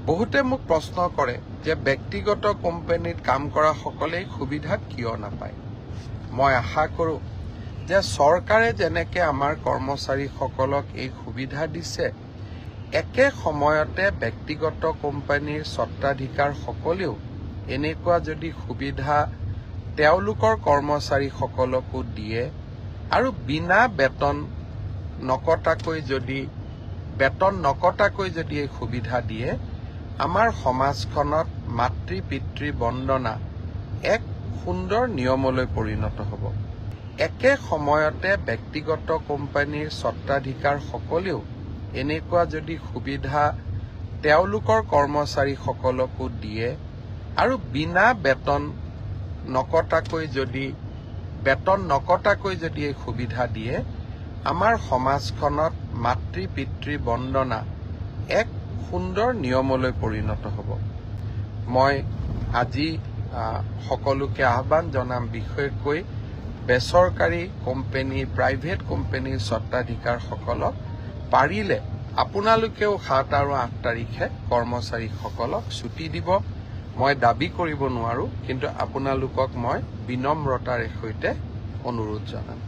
বহুতে মোক প্ৰশ্ন কৰে যে ব্যক্তিগত কোম্পানীত কাম কৰা সকলেই সুবিধা কিয় নাপায়। মই আশা কৰোঁ যে চৰকাৰে যেনেকৈ আমাৰ কৰ্মচাৰীসকলক এই সুবিধা দিছে, একে সময়তে ব্যক্তিগত কোম্পানীৰ স্বত্বাধিকাৰ সকলেও এনেকুৱা যদি সুবিধা তেওঁলোকৰ কৰ্মচাৰীসকলকো দিয়ে আৰু বিনা বেতন নকটাকৈ যদি এই সুবিধা দিয়ে, আমাৰ সমাজখনত মাতৃ পিতৃ বন্দনা এক সুন্দৰ নিয়মলৈ পৰিণত হ'ব। একে সময়তে ব্যক্তিগত কোম্পানীৰ স্বত্বাধিকাৰ সকলেও এনেকুৱা যদি সুবিধা তেওঁলোকৰ কৰ্মচাৰীসকলকো দিয়ে আৰু বিনা বেতন নকটাকৈ যদি এই সুবিধা দিয়ে, আমাৰ সমাজখনত মাতৃ পিতৃ বন্দনা এক সুন্দৰ নিয়মলৈ পৰিণত হ'ব। মই আজি সকলোকে আহ্বান জনাম, বিশেষকৈ বেচৰকাৰী কোম্পানী, প্ৰাইভেট কোম্পানীৰ স্বত্বাধিকাৰসকলক পাৰিলে আপোনালোকেও 7 আৰু 8 তাৰিখে কৰ্মচাৰীসকলক ছুটি দিব। মই দাবী কৰিব নোৱাৰো, কিন্তু আপোনালোকক মই বিনম্ৰতাৰে সৈতে অনুৰোধ জনাম।